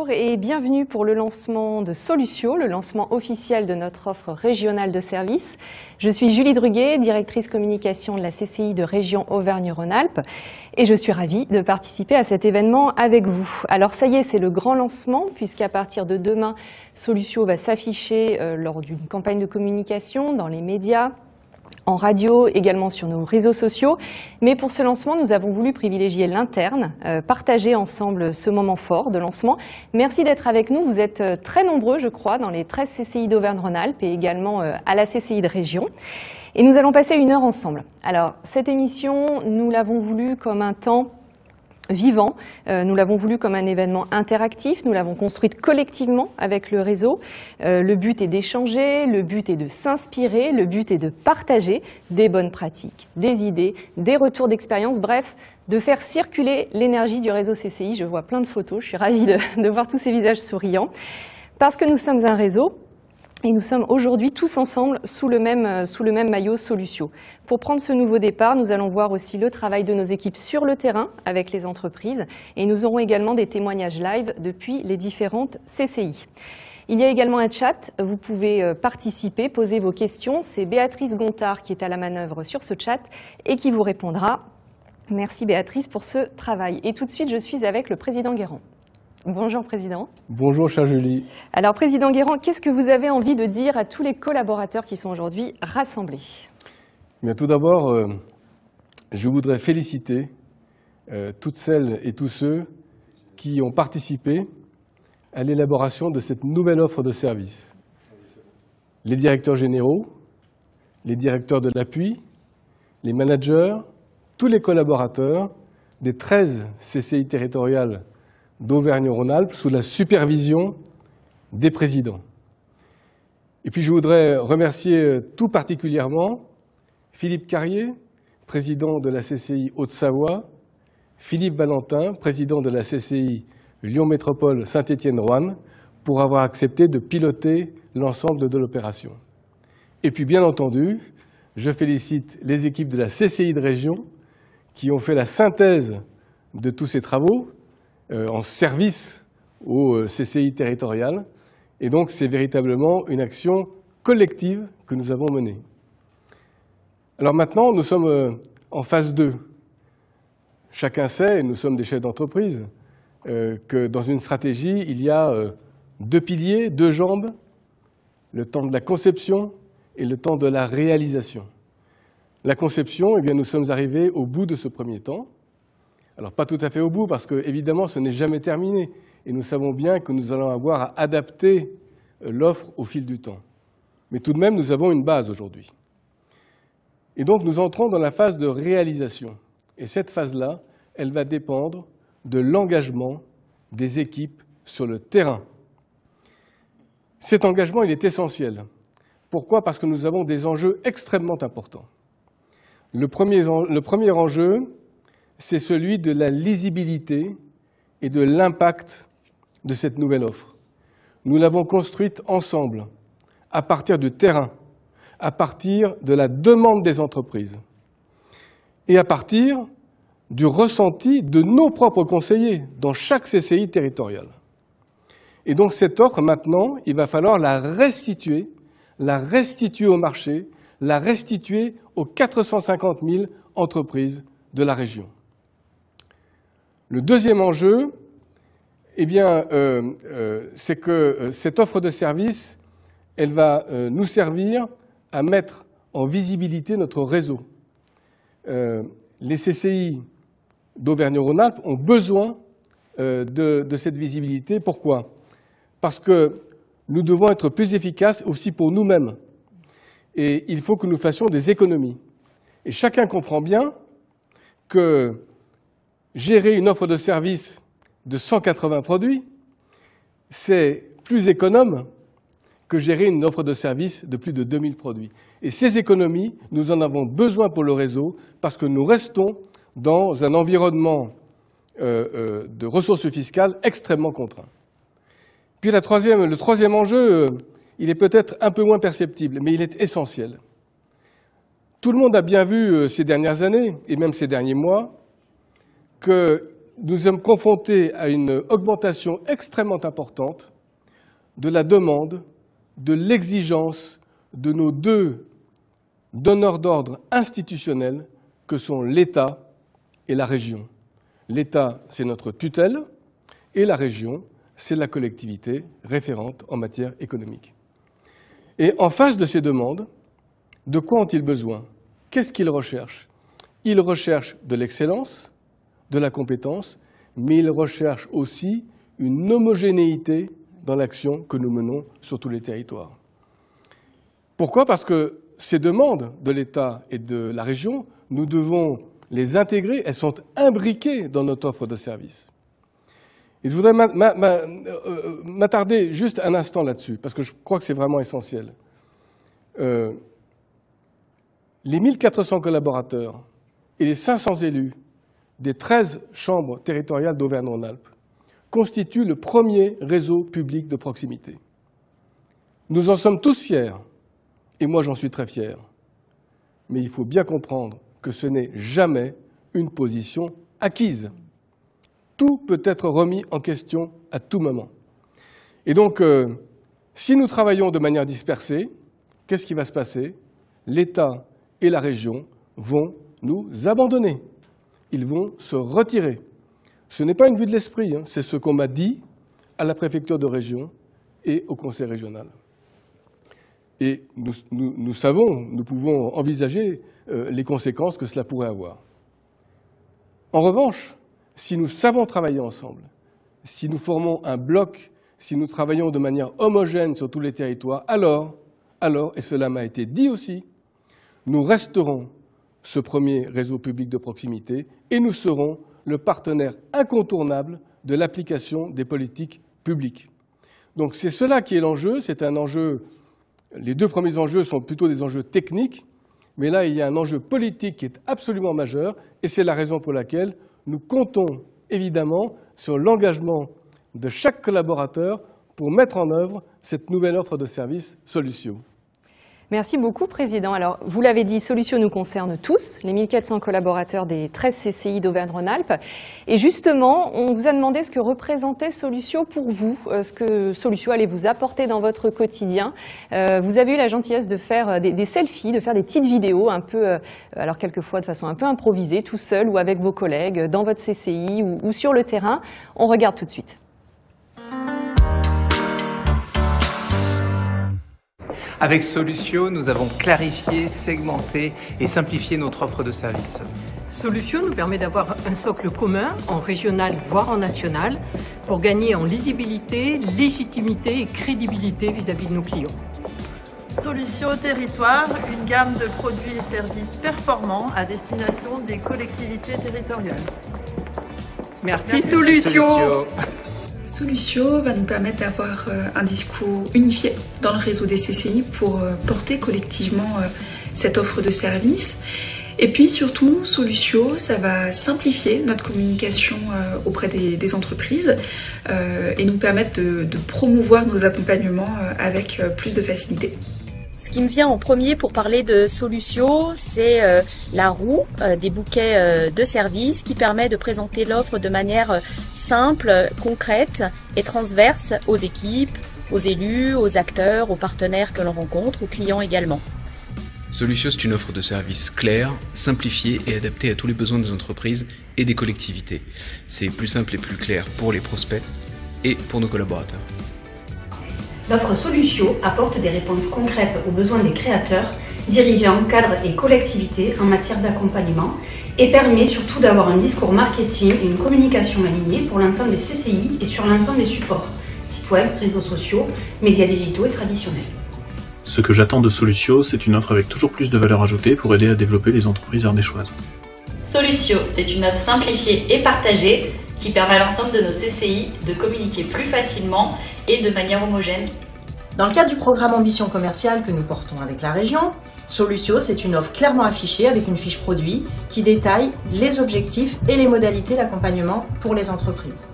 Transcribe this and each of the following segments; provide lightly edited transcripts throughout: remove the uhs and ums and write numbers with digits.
Bonjour et bienvenue pour le lancement de Solutio, le lancement officiel de notre offre régionale de services. Je suis Julie Druguet, directrice communication de la CCI de région Auvergne-Rhône-Alpes et je suis ravie de participer à cet événement avec vous. Alors ça y est, c'est le grand lancement puisqu'à partir de demain, Solutio va s'afficher lors d'une campagne de communication dans les médias, en radio, également sur nos réseaux sociaux. Mais pour ce lancement, nous avons voulu privilégier l'interne, partager ensemble ce moment fort de lancement. Merci d'être avec nous. Vous êtes très nombreux, je crois, dans les 13 CCI d'Auvergne-Rhône-Alpes et également à la CCI de région. Et nous allons passer 1 heure ensemble. Alors, cette émission, nous l'avons voulu comme un temps vivant, nous l'avons voulu comme un événement interactif, nous l'avons construite collectivement avec le réseau. Le but est d'échanger, le but est de s'inspirer, le but est de partager des bonnes pratiques, des idées, des retours d'expérience, bref, de faire circuler l'énergie du réseau CCI. Je vois plein de photos, je suis ravie de voir tous ces visages souriants, parce que nous sommes un réseau. Et nous sommes aujourd'hui tous ensemble sous le même maillot Solutio. Pour prendre ce nouveau départ, nous allons voir aussi le travail de nos équipes sur le terrain avec les entreprises et nous aurons également des témoignages live depuis les différentes CCI. Il y a également un chat, vous pouvez participer, poser vos questions. C'est Béatrice Gontard qui est à la manœuvre sur ce chat et qui vous répondra. Merci Béatrice pour ce travail. Et tout de suite, je suis avec le président Guérand. Bonjour Président. Bonjour chère Julie. Alors Président Guérand, qu'est-ce que vous avez envie de dire à tous les collaborateurs qui sont aujourd'hui rassemblés? Bien, tout d'abord, je voudrais féliciter toutes celles et tous ceux qui ont participé à l'élaboration de cette nouvelle offre de service. Les directeurs généraux, les directeurs de l'appui, les managers, tous les collaborateurs des 13 CCI territoriales d'Auvergne-Rhône-Alpes sous la supervision des présidents. Et puis je voudrais remercier tout particulièrement Philippe Carrier, président de la CCI Haute-Savoie, Philippe Valentin, président de la CCI Lyon Métropole Saint-Étienne-Roanne, pour avoir accepté de piloter l'ensemble de l'opération. Et puis bien entendu, je félicite les équipes de la CCI de région qui ont fait la synthèse de tous ces travaux, en service aux CCI territoriales. Et donc, c'est véritablement une action collective que nous avons menée. Alors maintenant, nous sommes en phase 2. Chacun sait, et nous sommes des chefs d'entreprise, que dans une stratégie, il y a 2 piliers, 2 jambes, le temps de la conception et le temps de la réalisation. La conception, eh bien, nous sommes arrivés au bout de ce premier temps. Alors pas tout à fait au bout, parce que évidemment ce n'est jamais terminé. Et nous savons bien que nous allons avoir à adapter l'offre au fil du temps. Mais tout de même, nous avons une base aujourd'hui. Et donc nous entrons dans la phase de réalisation. Et cette phase-là, elle va dépendre de l'engagement des équipes sur le terrain. Cet engagement, il est essentiel. Pourquoi? Parce que nous avons des enjeux extrêmement importants. Le premier enjeu, c'est celui de la lisibilité et de l'impact de cette nouvelle offre. Nous l'avons construite ensemble, à partir du terrain, à partir de la demande des entreprises et à partir du ressenti de nos propres conseillers dans chaque CCI territoriale. Et donc cette offre, maintenant, il va falloir la restituer au marché, la restituer aux 450 000 entreprises de la région. Le deuxième enjeu, eh bien, c'est que cette offre de service, elle va nous servir à mettre en visibilité notre réseau. Les CCI d'Auvergne-Rhône-Alpes ont besoin de cette visibilité. Pourquoi? Parce que nous devons être plus efficaces aussi pour nous-mêmes. Et il faut que nous fassions des économies. Et chacun comprend bien que gérer une offre de service de 180 produits, c'est plus économe que gérer une offre de service de plus de 2000 produits. Et ces économies, nous en avons besoin pour le réseau parce que nous restons dans un environnement de ressources fiscales extrêmement contraint. Puis le troisième enjeu, il est peut-être un peu moins perceptible, mais il est essentiel. Tout le monde a bien vu ces dernières années, et même ces derniers mois, que nous sommes confrontés à une augmentation extrêmement importante de la demande, de l'exigence de nos deux donneurs d'ordre institutionnels que sont l'État et la région. L'État, c'est notre tutelle, et la région, c'est la collectivité référente en matière économique. Et en face de ces demandes, de quoi ont-ils besoin? Qu'est-ce qu'ils recherchent? Ils recherchent de l'excellence, de la compétence, mais ils recherchent aussi une homogénéité dans l'action que nous menons sur tous les territoires. Pourquoi? Parce que ces demandes de l'État et de la région, nous devons les intégrer, elles sont imbriquées dans notre offre de services. Et je voudrais m'attarder juste un instant là-dessus, parce que je crois que c'est vraiment essentiel. Les 1400 collaborateurs et les 500 élus des 13 chambres territoriales d'Auvergne-Rhône-Alpes constituent le premier réseau public de proximité. Nous en sommes tous fiers, et moi j'en suis très fier. Mais il faut bien comprendre que ce n'est jamais une position acquise. Tout peut être remis en question à tout moment. Et donc, si nous travaillons de manière dispersée, qu'est-ce qui va se passer? L'État et la région vont nous abandonner. Ils vont se retirer. Ce n'est pas une vue de l'esprit, hein, c'est ce qu'on m'a dit à la préfecture de région et au conseil régional. Et nous savons, nous pouvons envisager les conséquences que cela pourrait avoir. En revanche, si nous savons travailler ensemble, si nous formons un bloc, si nous travaillons de manière homogène sur tous les territoires, alors, et cela m'a été dit aussi, nous resterons ce premier réseau public de proximité et nous serons le partenaire incontournable de l'application des politiques publiques. Donc c'est cela qui est l'enjeu, c'est un enjeu, les deux premiers enjeux sont plutôt des enjeux techniques, mais là il y a un enjeu politique qui est absolument majeur et c'est la raison pour laquelle nous comptons évidemment sur l'engagement de chaque collaborateur pour mettre en œuvre cette nouvelle offre de service Solucio. Merci beaucoup, Président. Alors, vous l'avez dit, Solucio nous concerne tous, les 1400 collaborateurs des 13 CCI d'Auvergne-Rhône-Alpes. Et justement, on vous a demandé ce que représentait Solucio pour vous, ce que Solucio allait vous apporter dans votre quotidien. Vous avez eu la gentillesse de faire des selfies, de faire des petites vidéos, un peu, alors quelquefois de façon un peu improvisée, tout seul ou avec vos collègues, dans votre CCI ou sur le terrain. On regarde tout de suite. Avec Solucio, nous avons clarifié, segmenté et simplifié notre offre de services. Solucio nous permet d'avoir un socle commun en régional voire en national pour gagner en lisibilité, légitimité et crédibilité vis-à-vis de nos clients. Solucio Territoire, une gamme de produits et services performants à destination des collectivités territoriales. Merci Solucio. Solucio va nous permettre d'avoir un discours unifié dans le réseau des CCI pour porter collectivement cette offre de service. Et puis surtout, Solucio, ça va simplifier notre communication auprès des entreprises et nous permettre de promouvoir nos accompagnements avec plus de facilité. Ce qui me vient en premier pour parler de Solucio, c'est la roue des bouquets de services qui permet de présenter l'offre de manière simple, concrète et transverse aux équipes, aux élus, aux acteurs, aux partenaires que l'on rencontre, aux clients également. Solucio, c'est une offre de services claire, simplifiée et adaptée à tous les besoins des entreprises et des collectivités. C'est plus simple et plus clair pour les prospects et pour nos collaborateurs. L'offre Solucio apporte des réponses concrètes aux besoins des créateurs, dirigeants, cadres et collectivités en matière d'accompagnement et permet surtout d'avoir un discours marketing et une communication alignée pour l'ensemble des CCI et sur l'ensemble des supports, sites web, réseaux sociaux, médias digitaux et traditionnels. Ce que j'attends de Solucio, c'est une offre avec toujours plus de valeur ajoutée pour aider à développer les entreprises ardéchoises. Solucio, c'est une offre simplifiée et partagée qui permet à l'ensemble de nos CCI de communiquer plus facilement et de manière homogène. Dans le cadre du programme Ambition commerciale que nous portons avec la région, Solucio, c'est une offre clairement affichée avec une fiche produit qui détaille les objectifs et les modalités d'accompagnement pour les entreprises.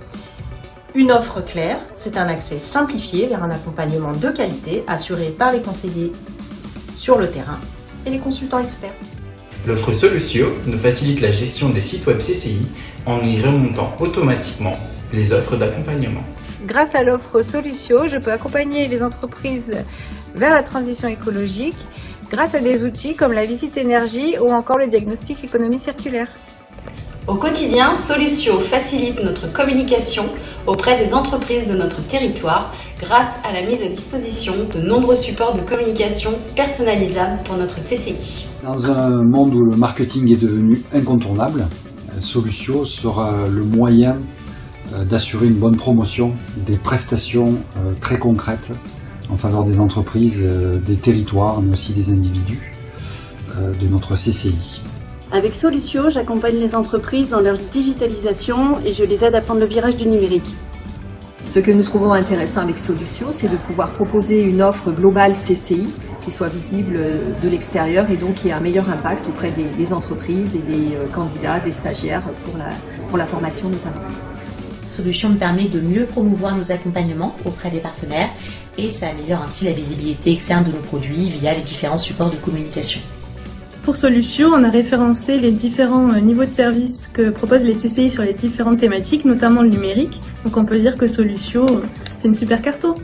Une offre claire, c'est un accès simplifié vers un accompagnement de qualité assuré par les conseillers sur le terrain et les consultants experts. L'offre Solucio nous facilite la gestion des sites web CCI en y remontant automatiquement les offres d'accompagnement. Grâce à l'offre Solucio, je peux accompagner les entreprises vers la transition écologique grâce à des outils comme la visite énergie ou encore le diagnostic économie circulaire. Au quotidien, Solucio facilite notre communication auprès des entreprises de notre territoire grâce à la mise à disposition de nombreux supports de communication personnalisables pour notre CCI. Dans un monde où le marketing est devenu incontournable, Solucio sera le moyen d'assurer une bonne promotion des prestations très concrètes en faveur des entreprises, des territoires, mais aussi des individus de notre CCI. Avec Solucio, j'accompagne les entreprises dans leur digitalisation et je les aide à prendre le virage du numérique. Ce que nous trouvons intéressant avec Solucio, c'est de pouvoir proposer une offre globale CCI qui soit visible de l'extérieur et donc qui ait un meilleur impact auprès des entreprises et des candidats, des stagiaires pour la formation notamment. Solucio me permet de mieux promouvoir nos accompagnements auprès des partenaires et ça améliore ainsi la visibilité externe de nos produits via les différents supports de communication. Pour Solucio, on a référencé les différents niveaux de service que proposent les CCI sur les différentes thématiques, notamment le numérique. Donc on peut dire que Solucio, c'est une super carto.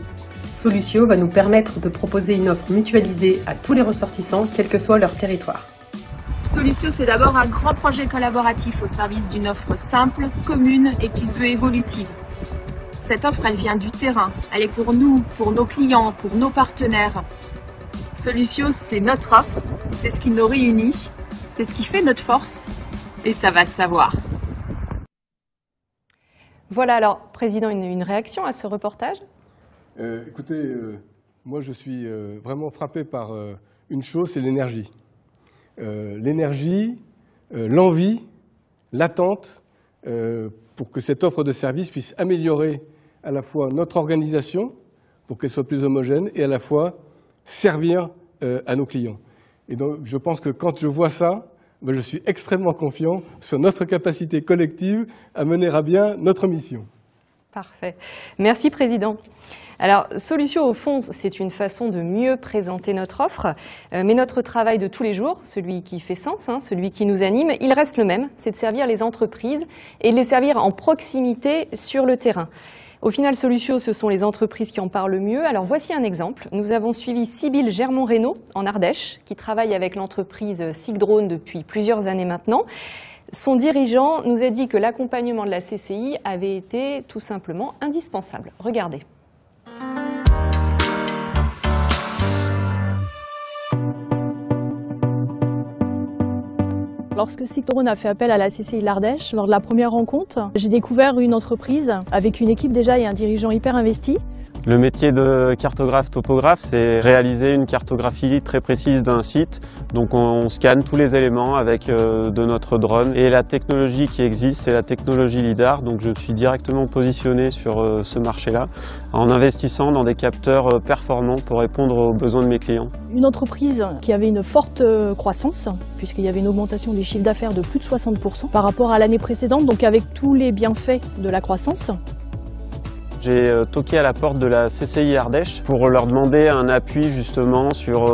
Solucio va nous permettre de proposer une offre mutualisée à tous les ressortissants, quel que soit leur territoire. Solucio, c'est d'abord un grand projet collaboratif au service d'une offre simple, commune et qui se veut évolutive. Cette offre, elle vient du terrain. Elle est pour nous, pour nos clients, pour nos partenaires. Solucio, c'est notre offre, c'est ce qui nous réunit, c'est ce qui fait notre force et ça va se savoir. Voilà, alors, Président, une réaction à ce reportage ? Écoutez, moi je suis vraiment frappé par une chose, c'est l'énergie. L'énergie, l'envie, l'attente pour que cette offre de service puisse améliorer à la fois notre organisation, pour qu'elle soit plus homogène, et à la fois servir à nos clients. Et donc je pense que quand je vois ça, je suis extrêmement confiant sur notre capacité collective à mener à bien notre mission. Parfait. Merci, Président. Alors, Solucio, au fond, c'est une façon de mieux présenter notre offre, mais notre travail de tous les jours, celui qui fait sens, celui qui nous anime, il reste le même, c'est de servir les entreprises et de les servir en proximité sur le terrain. Au final, Solucio, ce sont les entreprises qui en parlent le mieux. Alors voici un exemple. Nous avons suivi Sybille Germont-Reynaud en Ardèche, qui travaille avec l'entreprise Sigdrone depuis plusieurs années maintenant. Son dirigeant nous a dit que l'accompagnement de la CCI avait été tout simplement indispensable. Regardez. Lorsque Sigdrone a fait appel à la CCI de l'Ardèche, lors de la première rencontre, j'ai découvert une entreprise avec une équipe déjà et un dirigeant hyper investi. Le métier de cartographe-topographe, c'est réaliser une cartographie très précise d'un site. Donc on scanne tous les éléments avec de notre drone. Et la technologie qui existe, c'est la technologie LiDAR. Donc je suis directement positionné sur ce marché-là, en investissant dans des capteurs performants pour répondre aux besoins de mes clients. Une entreprise qui avait une forte croissance, puisqu'il y avait une augmentation des chiffres d'affaires de plus de 60% par rapport à l'année précédente, donc avec tous les bienfaits de la croissance. J'ai toqué à la porte de la CCI Ardèche pour leur demander un appui justement sur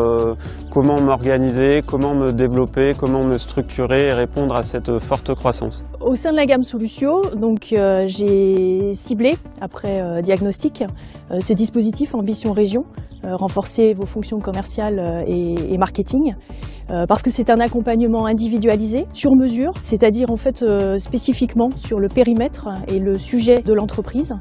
comment m'organiser, comment me développer, comment me structurer et répondre à cette forte croissance. Au sein de la gamme Solucio, donc j'ai ciblé, après diagnostic, ce dispositif Ambition Région, renforcer vos fonctions commerciales et marketing, parce que c'est un accompagnement individualisé, sur mesure, c'est-à-dire en fait spécifiquement sur le périmètre et le sujet de l'entreprise.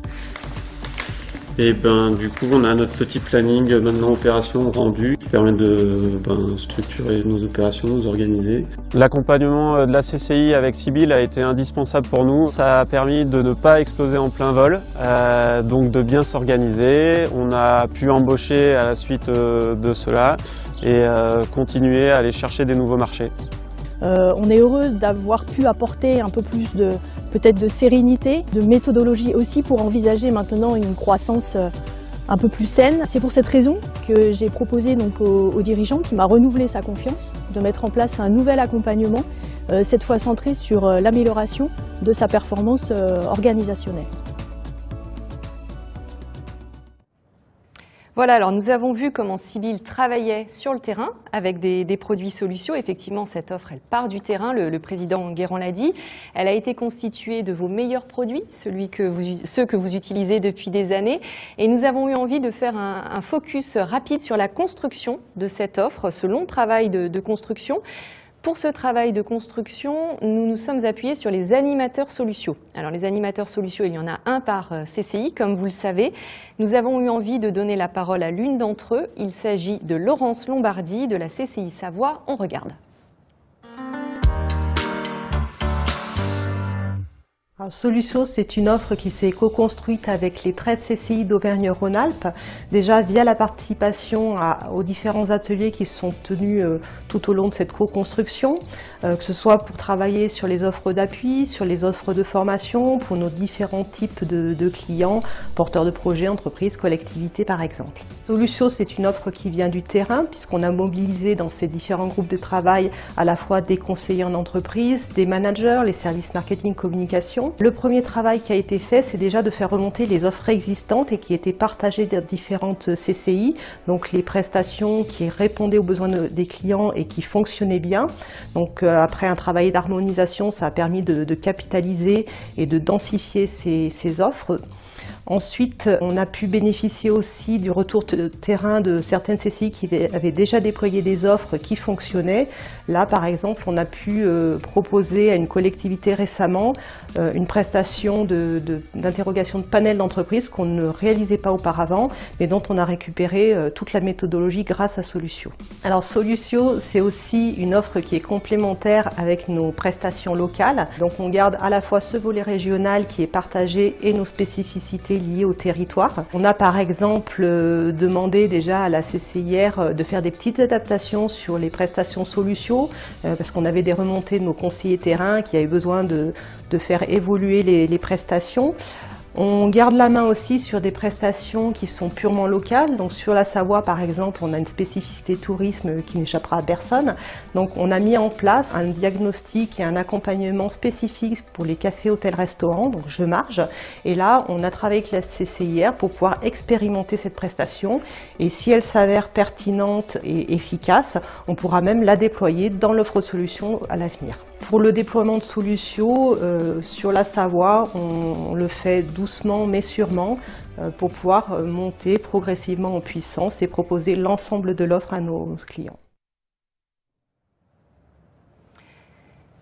Et du coup, on a notre petit planning maintenant opération rendu qui permet de structurer nos opérations, nous organiser. L'accompagnement de la CCI avec Sybille a été indispensable pour nous. Ça a permis de ne pas exploser en plein vol, donc de bien s'organiser. On a pu embaucher à la suite de cela et continuer à aller chercher des nouveaux marchés. On est heureux d'avoir pu apporter un peu plus peut-être de sérénité, de méthodologie aussi pour envisager maintenant une croissance un peu plus saine. C'est pour cette raison que j'ai proposé donc au dirigeant qui m'a renouvelé sa confiance de mettre en place un nouvel accompagnement, cette fois centré sur l'amélioration de sa performance organisationnelle. Voilà, alors nous avons vu comment Sibylle travaillait sur le terrain avec des produits Solucio. Effectivement, cette offre, elle part du terrain, le président Guérand l'a dit. Elle a été constituée de vos meilleurs produits, ceux que vous utilisez depuis des années. Et nous avons eu envie de faire un focus rapide sur la construction de cette offre, ce long travail de construction. Pour ce travail de construction, nous nous sommes appuyés sur les animateurs Solucio. Alors les animateurs Solucio, il y en a un par CCI, comme vous le savez. Nous avons eu envie de donner la parole à l'une d'entre eux. Il s'agit de Laurence Lombardi de la CCI Savoie. On regarde. Alors, Solucio, c'est une offre qui s'est co-construite avec les 13 CCI d'Auvergne-Rhône-Alpes, déjà via la participation aux différents ateliers qui sont tenus tout au long de cette co-construction, que ce soit pour travailler sur les offres d'appui, sur les offres de formation, pour nos différents types de clients, porteurs de projets, entreprises, collectivités par exemple. Solucio, c'est une offre qui vient du terrain, puisqu'on a mobilisé dans ces différents groupes de travail à la fois des conseillers en entreprise, des managers, les services marketing communication. Le premier travail qui a été fait, c'est déjà de faire remonter les offres existantes et qui étaient partagées dans différentes CCI, donc les prestations qui répondaient aux besoins des clients et qui fonctionnaient bien. Donc après un travail d'harmonisation, ça a permis de capitaliser et de densifier ces offres. Ensuite, on a pu bénéficier aussi du retour de terrain de certaines CCI qui avaient déjà déployé des offres qui fonctionnaient. Là, par exemple, on a pu proposer à une collectivité récemment une prestation d'interrogation de panel d'entreprise qu'on ne réalisait pas auparavant, mais dont on a récupéré toute la méthodologie grâce à Solucio. Alors Solucio, c'est aussi une offre qui est complémentaire avec nos prestations locales. Donc on garde à la fois ce volet régional qui est partagé et nos spécificités liées au territoire. On a par exemple demandé déjà à la CCIR de faire des petites adaptations sur les prestations Solucio parce qu'on avait des remontées de nos conseillers terrain qui avaient besoin de faire évoluer les prestations. On garde la main aussi sur des prestations qui sont purement locales. Donc sur la Savoie, par exemple, on a une spécificité tourisme qui n'échappera à personne. Donc on a mis en place un diagnostic et un accompagnement spécifique pour les cafés, hôtels, restaurants, donc Je Marge. Et là, on a travaillé avec la CCIR pour pouvoir expérimenter cette prestation. Et si elle s'avère pertinente et efficace, on pourra même la déployer dans l'offre Solution à l'avenir. Pour le déploiement de Solucio, sur la Savoie, on le fait doucement mais sûrement pour pouvoir monter progressivement en puissance et proposer l'ensemble de l'offre à nos clients.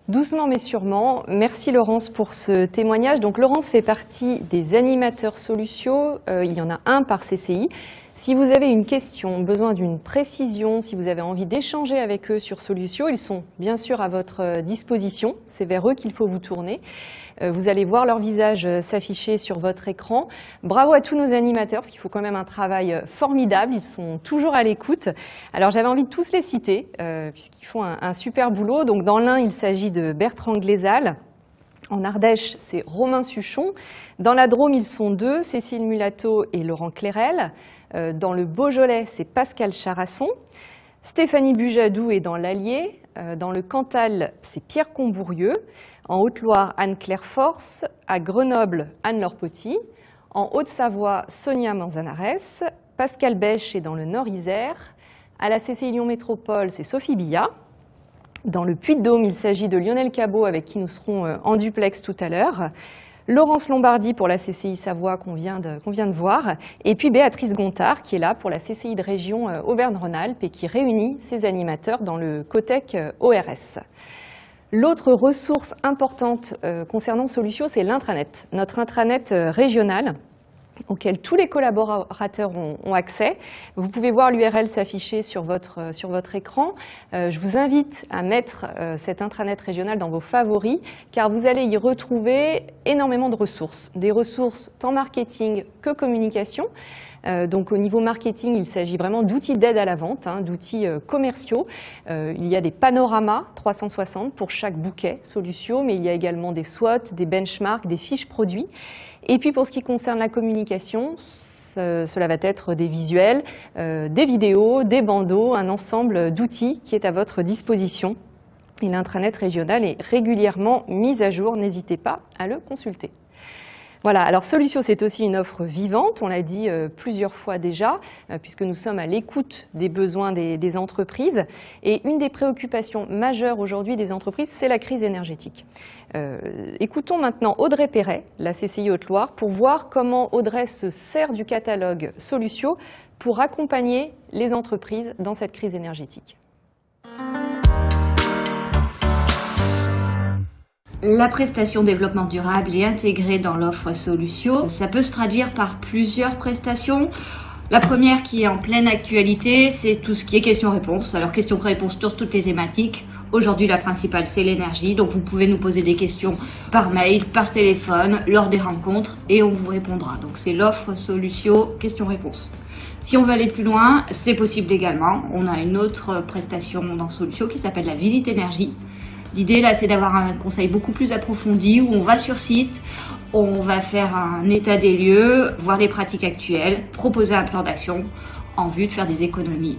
Doucement mais sûrement. Merci Laurence pour ce témoignage. Donc Laurence fait partie des animateurs Solucio. Il y en a un par CCI. Si vous avez une question, besoin d'une précision, si vous avez envie d'échanger avec eux sur Solucio, ils sont bien sûr à votre disposition. C'est vers eux qu'il faut vous tourner. Vous allez voir leur visage s'afficher sur votre écran. Bravo à tous nos animateurs, parce qu'ils font quand même un travail formidable. Ils sont toujours à l'écoute. Alors j'avais envie de tous les citer, puisqu'ils font un super boulot. Donc dans l'un, il s'agit de Bertrand Glézal. En Ardèche, c'est Romain Suchon. Dans la Drôme, ils sont deux, Cécile Mulato et Laurent Clérel. Dans le Beaujolais, c'est Pascal Charasson. Stéphanie Bujadou est dans l'Allier. Dans le Cantal, c'est Pierre Combourieux. En Haute-Loire, Anne-Claire Force. À Grenoble, Anne-Laure Poty. En Haute-Savoie, Sonia Manzanares. Pascal Bèche est dans le Nord-Isère. À la CCI Lyon Métropole, c'est Sophie Billat. Dans le Puy-de-Dôme, il s'agit de Lionel Cabot, avec qui nous serons en duplex tout à l'heure. Laurence Lombardi pour la CCI Savoie qu'on vient de voir. Et puis Béatrice Gontard qui est là pour la CCI de région Auvergne-Rhône-Alpes et qui réunit ses animateurs dans le Cotec ORS. L'autre ressource importante concernant Solucio, c'est l'intranet. Notre intranet régional, auquel tous les collaborateurs ont accès. Vous pouvez voir l'URL s'afficher sur votre écran. Je vous invite à mettre cet intranet régional dans vos favoris, car vous allez y retrouver énormément de ressources. Des ressources tant marketing que communication. Donc au niveau marketing, il s'agit vraiment d'outils d'aide à la vente, d'outils commerciaux. Il y a des panoramas 360 pour chaque bouquet Solucio, mais il y a également des SWOT, des benchmarks, des fiches produits. Et puis pour ce qui concerne la communication, cela va être des visuels, des vidéos, des bandeaux, un ensemble d'outils qui est à votre disposition. Et l'intranet régional est régulièrement mis à jour, n'hésitez pas à le consulter. Voilà, alors Solucio, c'est aussi une offre vivante, on l'a dit plusieurs fois déjà, puisque nous sommes à l'écoute des besoins des entreprises. Et une des préoccupations majeures aujourd'hui des entreprises, c'est la crise énergétique. Écoutons maintenant Audrey Perret, la CCI Haute-Loire, pour voir comment Audrey se sert du catalogue Solucio pour accompagner les entreprises dans cette crise énergétique. La prestation développement durable est intégrée dans l'offre Solucio. Ça peut se traduire par plusieurs prestations. La première qui est en pleine actualité, c'est tout ce qui est questions-réponses. Alors questions-réponses sur toutes les thématiques. Aujourd'hui, la principale, c'est l'énergie. Donc vous pouvez nous poser des questions par mail, par téléphone, lors des rencontres et on vous répondra. Donc c'est l'offre Solucio questions-réponses. Si on veut aller plus loin, c'est possible également. On a une autre prestation dans Solucio qui s'appelle la visite énergie. L'idée là, c'est d'avoir un conseil beaucoup plus approfondi où on va sur site, on va faire un état des lieux, voir les pratiques actuelles, proposer un plan d'action en vue de faire des économies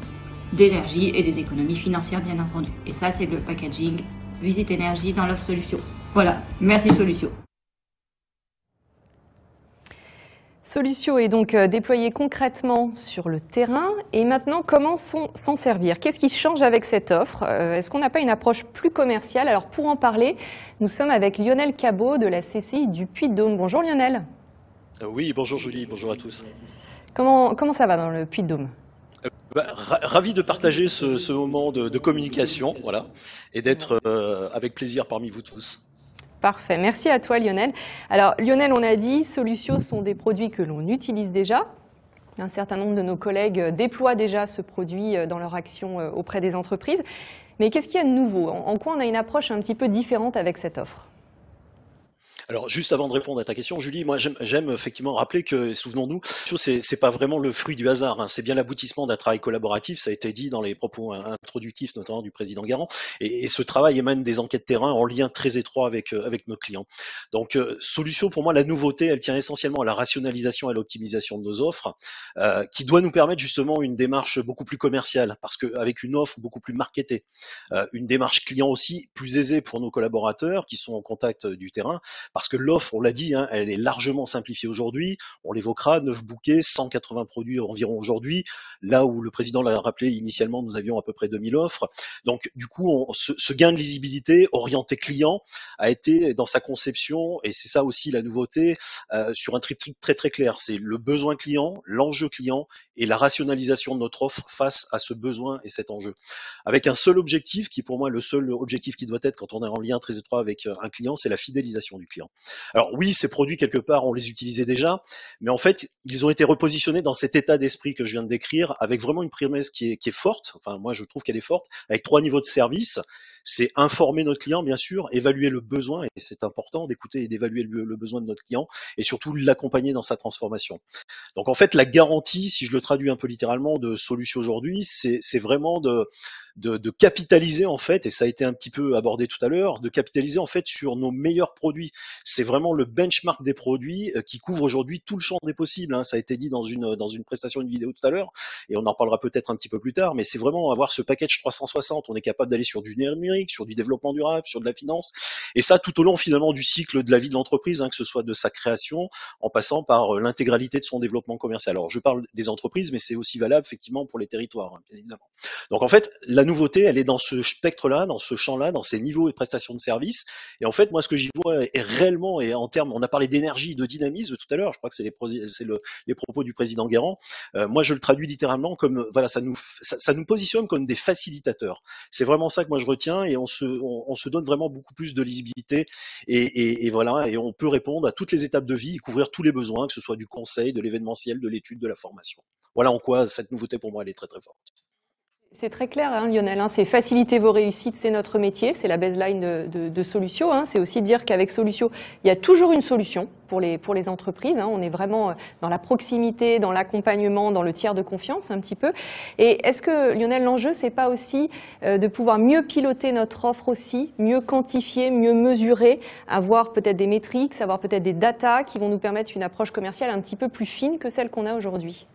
d'énergie et des économies financières bien entendu. Et ça, c'est le packaging visite énergie dans l'offre Solucio. Voilà, merci Solucio. Solucio est donc déployé concrètement sur le terrain. Et maintenant, comment s'en servir? Qu'est-ce qui change avec cette offre? Est-ce qu'on n'a pas une approche plus commerciale? Alors pour en parler, nous sommes avec Lionel Cabot de la CCI du Puy-de-Dôme. Bonjour Lionel. Oui, bonjour Julie, bonjour à tous. Comment ça va dans le Puy-de-Dôme? Ravi de partager ce moment de communication, voilà, et d'être avec plaisir parmi vous tous. Parfait, merci à toi Lionel. Alors Lionel, on a dit, Solucio sont des produits que l'on utilise déjà. Un certain nombre de nos collègues déploient déjà ce produit dans leur action auprès des entreprises. Mais qu'est-ce qu'il y a de nouveau? En quoi on a une approche un petit peu différente avec cette offre? Alors, juste avant de répondre à ta question, Julie, moi j'aime effectivement rappeler que, souvenons-nous, c'est pas vraiment le fruit du hasard, hein, c'est bien l'aboutissement d'un travail collaboratif, ça a été dit dans les propos introductifs, notamment du président Garand, et ce travail émane des enquêtes terrain en lien très étroit avec nos clients. Donc, Solucio, pour moi, la nouveauté, elle tient essentiellement à la rationalisation et à l'optimisation de nos offres, qui doit nous permettre justement une démarche beaucoup plus commerciale, parce qu'avec une offre beaucoup plus marketée, une démarche client aussi plus aisée pour nos collaborateurs qui sont en contact du terrain, parce que l'offre, on l'a dit, hein, elle est largement simplifiée aujourd'hui. On l'évoquera, 9 bouquets, 180 produits environ aujourd'hui, là où le président l'a rappelé initialement, nous avions à peu près 2000 offres. Donc du coup, ce gain de lisibilité orienté client a été dans sa conception, et c'est ça aussi la nouveauté, sur un triptyque très très clair. C'est le besoin client, l'enjeu client et la rationalisation de notre offre face à ce besoin et cet enjeu. Avec un seul objectif, qui pour moi le seul objectif qui doit être quand on est en lien très étroit avec un client, c'est la fidélisation du client. Alors oui, ces produits, quelque part, on les utilisait déjà, mais en fait, ils ont été repositionnés dans cet état d'esprit que je viens de décrire, avec vraiment une promesse qui est forte, enfin moi je trouve qu'elle est forte, avec 3 niveaux de service. C'est informer notre client, bien sûr, évaluer le besoin, et c'est important d'écouter et d'évaluer le besoin de notre client, et surtout l'accompagner dans sa transformation. Donc en fait, la garantie, si je le traduis un peu littéralement, de Solucio aujourd'hui, c'est vraiment de capitaliser en fait, et ça a été un petit peu abordé tout à l'heure, de capitaliser en fait sur nos meilleurs produits. C'est vraiment le benchmark des produits qui couvre aujourd'hui tout le champ des possibles, hein. Ça a été dit dans une prestation, une vidéo tout à l'heure, et on en parlera peut-être un petit peu plus tard, mais c'est vraiment avoir ce package 360. On est capable d'aller sur du numérique, sur du développement durable, sur de la finance, et ça tout au long finalement du cycle de la vie de l'entreprise, hein, que ce soit de sa création, en passant par l'intégralité de son développement commercial. Alors je parle des entreprises, mais c'est aussi valable effectivement pour les territoires, hein, bien évidemment. Donc en fait, la nouveauté, elle est dans ce spectre-là, dans ce champ-là, dans ces niveaux et prestations de services. Et en fait, moi, ce que j'y vois est réellement, et en termes, on a parlé d'énergie, de dynamisme tout à l'heure, je crois que c'est les propos du président Garand. Moi, je le traduis littéralement comme, voilà, ça nous positionne comme des facilitateurs. C'est vraiment ça que moi je retiens, et on se donne vraiment beaucoup plus de lisibilité, et voilà, et on peut répondre à toutes les étapes de vie, couvrir tous les besoins, que ce soit du conseil, de l'événementiel, de l'étude, de la formation. Voilà en quoi cette nouveauté pour moi elle est très très forte. C'est très clair, hein, Lionel, hein, c'est faciliter vos réussites, c'est notre métier, c'est la baseline de Solucio, hein, c'est aussi dire qu'avec Solucio, il y a toujours une solution pour les entreprises, hein, on est vraiment dans la proximité, dans l'accompagnement, dans le tiers de confiance un petit peu. Et est-ce que, Lionel, l'enjeu, c'est pas aussi de pouvoir mieux piloter notre offre aussi, mieux quantifier, mieux mesurer, avoir peut-être des métriques, avoir peut-être des datas qui vont nous permettre une approche commerciale un petit peu plus fine que celle qu'on a aujourd'hui?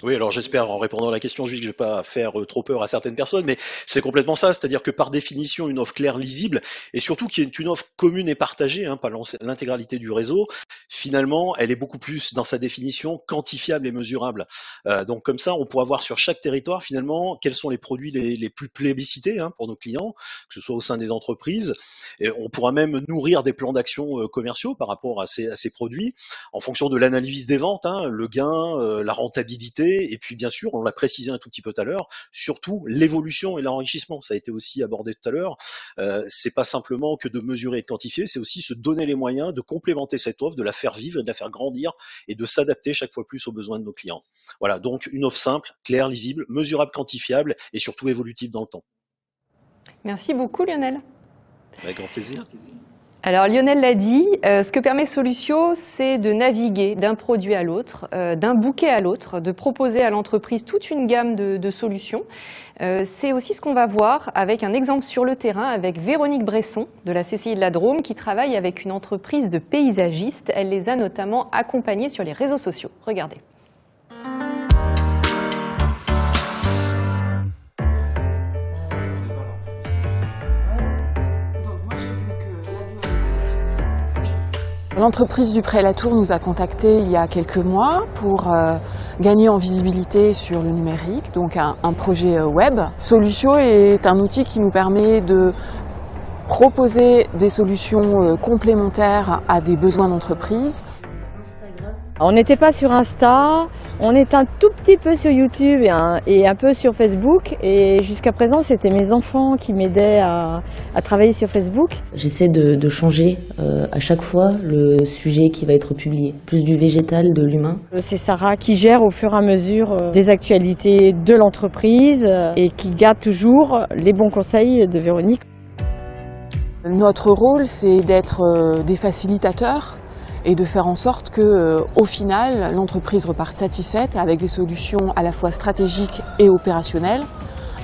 Oui, alors j'espère, en répondant à la question, Julie, que je ne vais pas faire trop peur à certaines personnes, mais c'est complètement ça, c'est-à-dire que par définition, une offre claire, lisible, et surtout qui est une offre commune et partagée, hein, par l'intégralité du réseau, finalement, elle est beaucoup plus dans sa définition quantifiable et mesurable. Donc comme ça, on pourra voir sur chaque territoire finalement quels sont les produits les plus plébiscités pour nos clients, que ce soit au sein des entreprises. Et on pourra même nourrir des plans d'action commerciaux par rapport à ces produits en fonction de l'analyse des ventes, le gain, la rentabilité, et puis bien sûr, on l'a précisé un tout petit peu tout à l'heure, surtout l'évolution et l'enrichissement. Ça a été aussi abordé tout à l'heure. C'est pas simplement que de mesurer et de quantifier, c'est aussi se donner les moyens de complémenter cette offre, de la faire vivre, de la faire grandir et de s'adapter chaque fois plus aux besoins de nos clients. Voilà, donc une offre simple, claire, lisible, mesurable, quantifiable et surtout évolutive dans le temps. Merci beaucoup Lionel. Avec grand plaisir. Alors Lionel l'a dit, ce que permet Solutio, c'est de naviguer d'un produit à l'autre, d'un bouquet à l'autre, de proposer à l'entreprise toute une gamme de solutions. C'est aussi ce qu'on va voir avec un exemple sur le terrain avec Véronique Bresson de la CCI de la Drôme qui travaille avec une entreprise de paysagistes. Elle les a notamment accompagnés sur les réseaux sociaux. Regardez. L'entreprise du Pré-la-Tour nous a contactés il y a quelques mois pour gagner en visibilité sur le numérique, donc un projet web. Solutio est un outil qui nous permet de proposer des solutions complémentaires à des besoins d'entreprise. On n'était pas sur Insta, on est un tout petit peu sur YouTube et un peu sur Facebook. Et jusqu'à présent, c'était mes enfants qui m'aidaient à travailler sur Facebook. J'essaie de changer à chaque fois le sujet qui va être publié. Plus du végétal, de l'humain. C'est Sarah qui gère au fur et à mesure des actualités de l'entreprise et qui garde toujours les bons conseils de Véronique. Notre rôle, c'est d'être des facilitateurs et de faire en sorte que, au final, l'entreprise reparte satisfaite avec des solutions à la fois stratégiques et opérationnelles,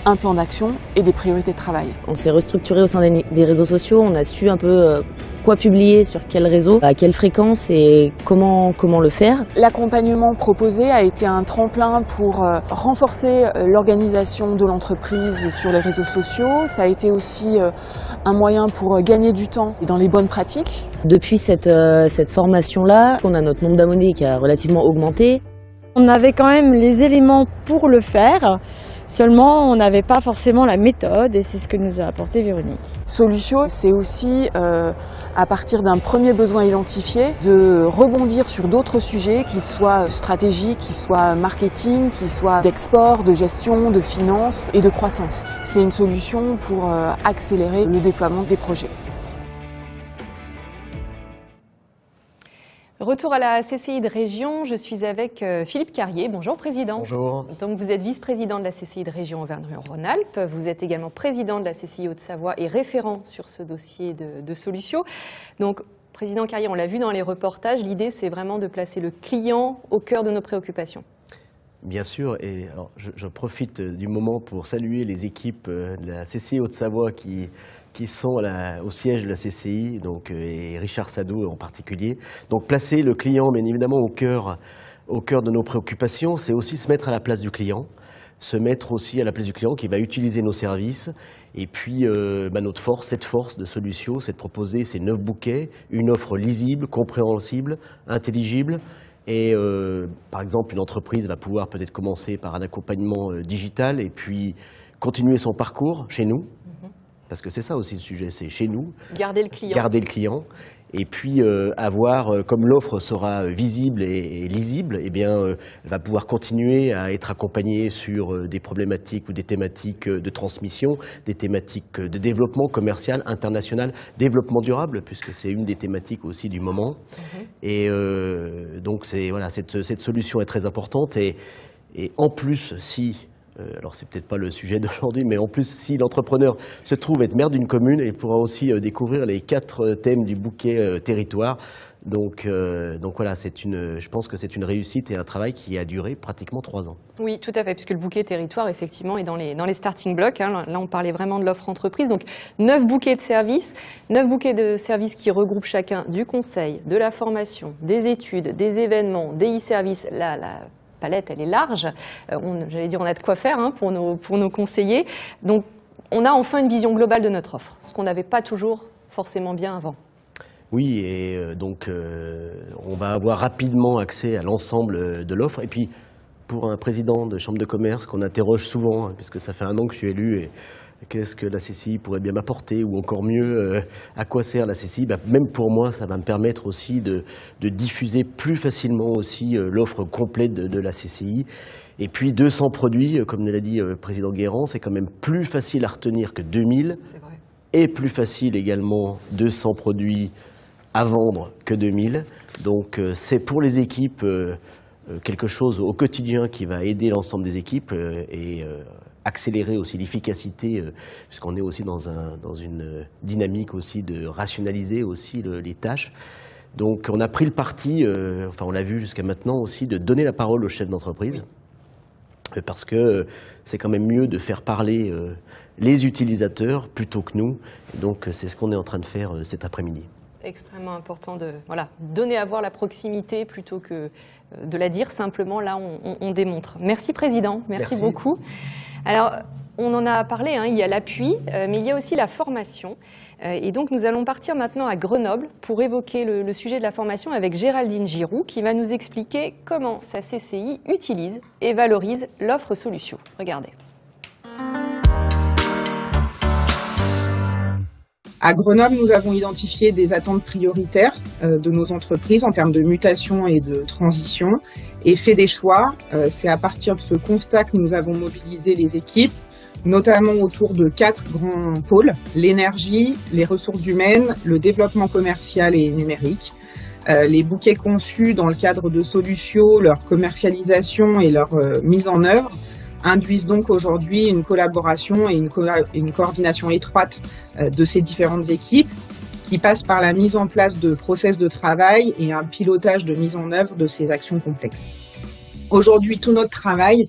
un plan d'action et des priorités de travail. On s'est restructuré au sein des réseaux sociaux, on a su un peu quoi publier, sur quel réseau, à quelle fréquence et comment le faire. L'accompagnement proposé a été un tremplin pour renforcer l'organisation de l'entreprise sur les réseaux sociaux. Ça a été aussi un moyen pour gagner du temps dans les bonnes pratiques. Depuis cette formation-là, on a notre nombre d'abonnés qui a relativement augmenté. On avait quand même les éléments pour le faire. Seulement, on n'avait pas forcément la méthode et c'est ce que nous a apporté Véronique. Solutio, c'est aussi, à partir d'un premier besoin identifié, de rebondir sur d'autres sujets, qu'ils soient stratégiques, qu'ils soient marketing, qu'ils soient d'export, de gestion, de finance et de croissance. C'est une solution pour accélérer le déploiement des projets. Retour à la CCI de Région, je suis avec Philippe Carrier. Bonjour Président. Bonjour. Donc vous êtes vice-président de la CCI de Région Auvergne-Rhône-Alpes. Vous êtes également président de la CCI Haute-Savoie et référent sur ce dossier de Solutio. Donc Président Carrier, on l'a vu dans les reportages, l'idée c'est vraiment de placer le client au cœur de nos préoccupations. Bien sûr, et alors je profite du moment pour saluer les équipes de la CCI Haute-Savoie qui sont au siège de la CCI, donc, et Richard Sado en particulier. Donc placer le client, bien évidemment, au cœur de nos préoccupations, c'est aussi se mettre à la place du client, se mettre aussi à la place du client qui va utiliser nos services. Et puis notre force, cette force de Solutio, c'est de proposer ces 9 bouquets, une offre lisible, compréhensible, intelligible. Et par exemple, une entreprise va pouvoir peut-être commencer par un accompagnement digital et puis continuer son parcours chez nous. Parce que c'est ça aussi le sujet, c'est chez nous. Garder le client. Garder le client. Et puis avoir, comme l'offre sera visible et lisible, eh bien, elle va pouvoir continuer à être accompagnée sur des problématiques ou des thématiques de transmission, des thématiques de développement commercial, international, développement durable, puisque c'est une des thématiques aussi du moment. Et donc voilà, cette solution est très importante. Et en plus, si... alors c'est peut-être pas le sujet d'aujourd'hui, mais en plus, si l'entrepreneur se trouve être maire d'une commune, il pourra aussi découvrir les 4 thèmes du bouquet territoire. Donc voilà, je pense que c'est une réussite et un travail qui a duré pratiquement 3 ans. Oui, tout à fait, puisque le bouquet territoire, effectivement, est dans les starting blocks. Là, on parlait vraiment de l'offre entreprise. Donc, 9 bouquets de services. 9 bouquets de services qui regroupent chacun du conseil, de la formation, des études, des événements, des e-services. La palette, elle est large. J'allais dire, on a de quoi faire pour nos conseillers. Donc, on a enfin une vision globale de notre offre, ce qu'on n'avait pas toujours forcément bien avant. Oui, et donc on va avoir rapidement accès à l'ensemble de l'offre. Et puis, pour un président de chambre de commerce qu'on interroge souvent, hein, puisque ça fait 1 an que je suis élu, et qu'est-ce que la CCI pourrait bien m'apporter, ou encore mieux, à quoi sert la CCI, même pour moi, ça va me permettre aussi de diffuser plus facilement aussi l'offre complète de la CCI. Et puis 200 produits, comme l'a dit le président Guérand, c'est quand même plus facile à retenir que 2000. C'est vrai. Et plus facile également 200 produits à vendre que 2000. Donc c'est pour les équipes quelque chose au quotidien qui va aider l'ensemble des équipes et accélérer aussi l'efficacité, puisqu'on est aussi dans une dynamique aussi de rationaliser aussi les tâches. Donc on a pris le parti, enfin on l'a vu jusqu'à maintenant aussi, de donner la parole aux chefs d'entreprise, parce que c'est quand même mieux de faire parler les utilisateurs plutôt que nous. Et donc c'est ce qu'on est en train de faire cet après-midi. Extrêmement important de donner à voir la proximité plutôt que de la dire simplement. Là, on démontre. Merci Président, merci beaucoup. Alors, on en a parlé, hein, il y a l'appui, mais il y a aussi la formation. Et donc, nous allons partir maintenant à Grenoble pour évoquer le sujet de la formation avec Géraldine Giroux, qui va nous expliquer comment sa CCI utilise et valorise l'offre Solucio. Regardez. À Grenoble, nous avons identifié des attentes prioritaires de nos entreprises en termes de mutation et de transition et fait des choix. C'est à partir de ce constat que nous avons mobilisé les équipes, notamment autour de 4 grands pôles: l'énergie, les ressources humaines, le développement commercial et numérique. Les bouquets conçus dans le cadre de Solucio, leur commercialisation et leur mise en œuvre induisent donc aujourd'hui une collaboration et une coordination étroite de ces différentes équipes qui passent par la mise en place de process de travail et un pilotage de mise en œuvre de ces actions complexes. Aujourd'hui, tout notre travail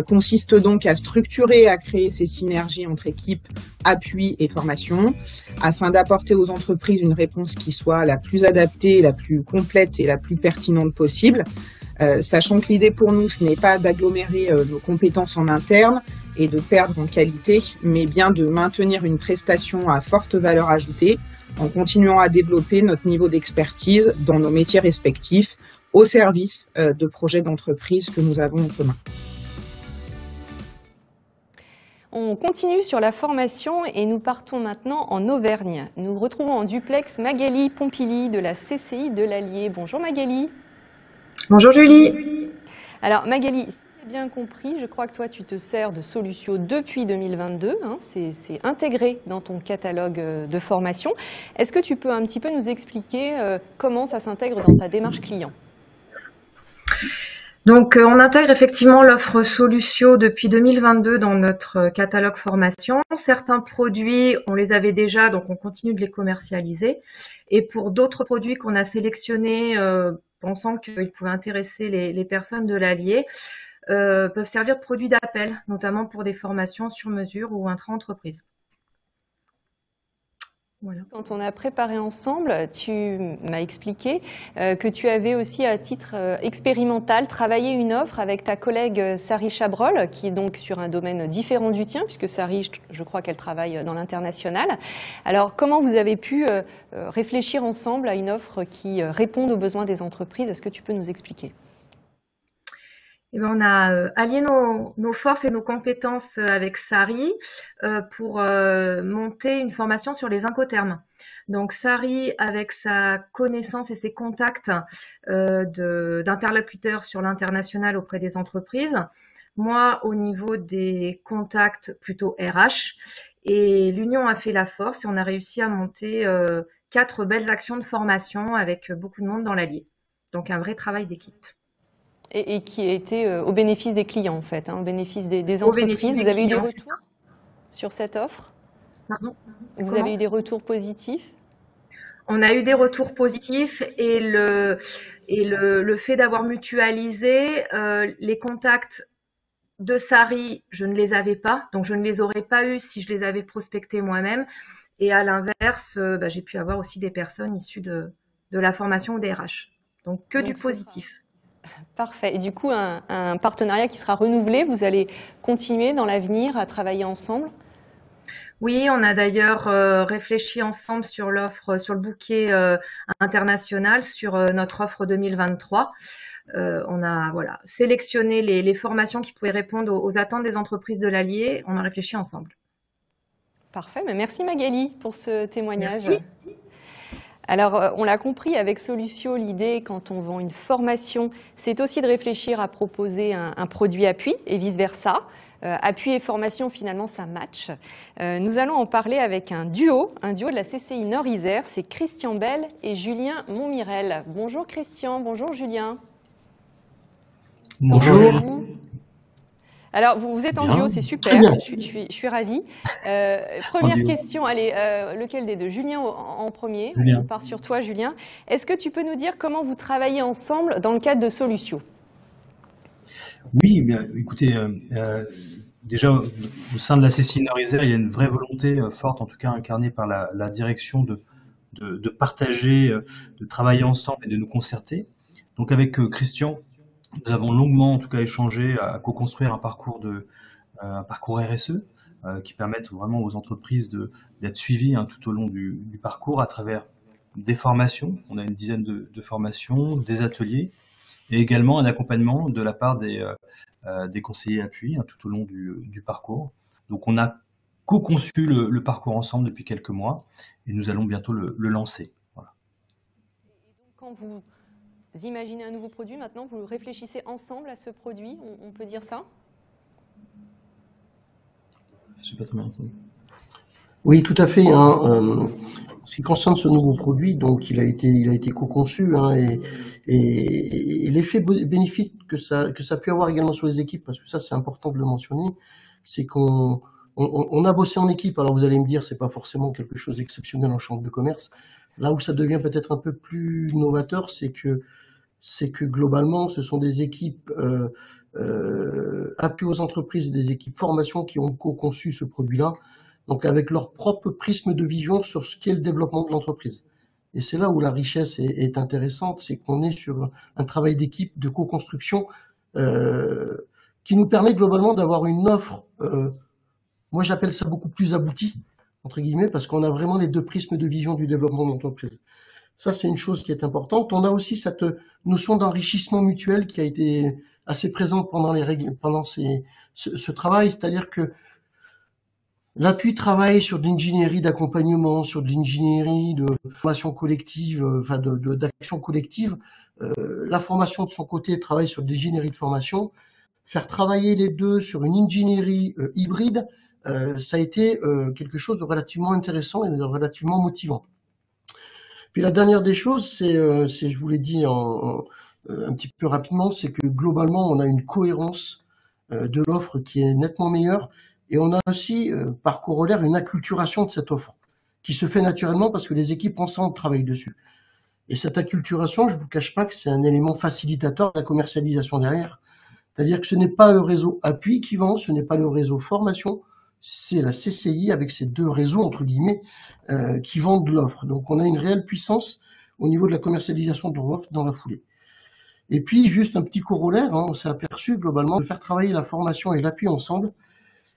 consiste donc à structurer et à créer ces synergies entre équipes, appui et formation, afin d'apporter aux entreprises une réponse qui soit la plus adaptée, la plus complète et la plus pertinente possible. Sachant que l'idée pour nous, ce n'est pas d'agglomérer nos compétences en interne et de perdre en qualité, mais bien de maintenir une prestation à forte valeur ajoutée en continuant à développer notre niveau d'expertise dans nos métiers respectifs au service de projets d'entreprise que nous avons en commun. On continue sur la formation et nous partons maintenant en Auvergne. Nous retrouvons en duplex Magali Pompili de la CCI de l'Allier. Bonjour Magali. Bonjour Julie. Alors Magali, si j'ai bien compris, je crois que toi tu te sers de Solucio depuis 2022, hein, c'est intégré dans ton catalogue de formation. Est-ce que tu peux un petit peu nous expliquer comment ça s'intègre dans ta démarche client ? Donc on intègre effectivement l'offre Solucio depuis 2022 dans notre catalogue formation. Certains produits, on les avait déjà, donc on continue de les commercialiser. Et pour d'autres produits qu'on a sélectionnés, pensant qu'ils pouvaient intéresser les personnes de l'Allier, peuvent servir de produits d'appel, notamment pour des formations sur mesure ou intra-entreprise. Voilà. Quand on a préparé ensemble, tu m'as expliqué que tu avais aussi à titre expérimental travaillé une offre avec ta collègue Sari Chabrol, qui est donc sur un domaine différent du tien, puisque Sari, je crois qu'elle travaille dans l'international. Alors, comment vous avez pu réfléchir ensemble à une offre qui réponde aux besoins des entreprises? Est-ce que tu peux nous expliquer? Eh bien, on a allié nos forces et nos compétences avec Sari pour monter une formation sur les incoterms. Donc Sari, avec sa connaissance et ses contacts d'interlocuteurs sur l'international auprès des entreprises, moi au niveau des contacts plutôt RH, et l'union a fait la force et on a réussi à monter 4 belles actions de formation avec beaucoup de monde dans l'Allier. Donc un vrai travail d'équipe. Et qui a été au bénéfice des clients, en fait, hein, au bénéfice des entreprises. Vous avez eu des retours sur cette offre? Pardon? Vous avez eu des retours positifs? On a eu des retours positifs et le fait d'avoir mutualisé les contacts de Sari, je ne les avais pas, donc je ne les aurais pas eus si je les avais prospectés moi-même. Et à l'inverse, j'ai pu avoir aussi des personnes issues de la formation ou des RH. Donc que du positif. Parfait. Et du coup, un partenariat qui sera renouvelé, vous allez continuer dans l'avenir à travailler ensemble? Oui, on a d'ailleurs réfléchi ensemble sur l'offre, sur le bouquet international, sur notre offre 2023. On a sélectionné les formations qui pouvaient répondre aux attentes des entreprises de l'Allier. On a réfléchi ensemble. Parfait, mais merci Magali pour ce témoignage. Merci. Alors, on l'a compris, avec Solutio, l'idée, quand on vend une formation, c'est aussi de réfléchir à proposer un produit appui et vice-versa. Appui et formation, finalement, ça match. Nous allons en parler avec un duo de la CCI Nord-Isère, c'est Christian Bell et Julien Montmirel. Bonjour Christian, bonjour Julien. Bonjour. Alors, vous êtes en duo, c'est super, je suis ravie. Première question, allez, lequel des deux? Julien en premier, Julien. On part sur toi Julien. Est-ce que tu peux nous dire comment vous travaillez ensemble dans le cadre de Solutio? Oui, bien, écoutez, déjà au sein de la CCI Nord-Isère, il y a une vraie volonté forte, en tout cas incarnée par la direction de partager, de travailler ensemble et de nous concerter. Donc avec Christian, nous avons longuement en tout cas échangé à co-construire un parcours RSE qui permette vraiment aux entreprises d'être suivies tout au long du parcours à travers des formations. On a une dizaine de formations, des ateliers, et également un accompagnement de la part des conseillers appui tout au long du parcours. Donc on a co-conçu le parcours ensemble depuis quelques mois et nous allons bientôt le lancer. Voilà. Et donc quand vous imaginez un nouveau produit, maintenant vous réfléchissez ensemble à ce produit, on peut dire ça? Je n'ai pas très bien entendu. Oui, tout à fait. En ce qui concerne ce nouveau produit, donc il a été co-conçu et l'effet bénéfique que ça a pu avoir également sur les équipes, parce que ça c'est important de le mentionner, c'est qu'on a bossé en équipe. Alors vous allez me dire, c'est pas forcément quelque chose d'exceptionnel en chambre de commerce. Là où ça devient peut-être un peu plus novateur, c'est que globalement, ce sont des équipes appui aux entreprises, des équipes formation qui ont co-conçu ce produit-là. Donc avec leur propre prisme de vision sur ce qu'est le développement de l'entreprise. Et c'est là où la richesse est intéressante, c'est qu'on est sur un travail d'équipe, de co-construction, qui nous permet globalement d'avoir une offre, moi j'appelle ça beaucoup plus aboutie, entre guillemets, parce qu'on a vraiment les deux prismes de vision du développement de l'entreprise. Ça, c'est une chose qui est importante. On a aussi cette notion d'enrichissement mutuel qui a été assez présente pendant ce travail, c'est-à-dire que l'appui travaille sur de l'ingénierie d'accompagnement, sur de l'ingénierie de formation collective, d'action collective. La formation de son côté travaille sur de l'ingénierie de formation. Faire travailler les deux sur une ingénierie hybride, ça a été quelque chose de relativement intéressant et de relativement motivant. Puis la dernière des choses, c'est je vous l'ai dit un petit peu rapidement, c'est que globalement, on a une cohérence de l'offre qui est nettement meilleure. Et on a aussi, par corollaire, une acculturation de cette offre qui se fait naturellement parce que les équipes ensemble travaillent dessus. Et cette acculturation, je ne vous cache pas que c'est un élément facilitateur de la commercialisation derrière. C'est-à-dire que ce n'est pas le réseau appui qui vend, ce n'est pas le réseau formation, c'est la CCI avec ces deux réseaux, entre guillemets, qui vendent de l'offre. Donc on a une réelle puissance au niveau de la commercialisation de l'offre dans la foulée. Et puis, juste un petit corollaire, on s'est aperçu globalement de faire travailler la formation et l'appui ensemble.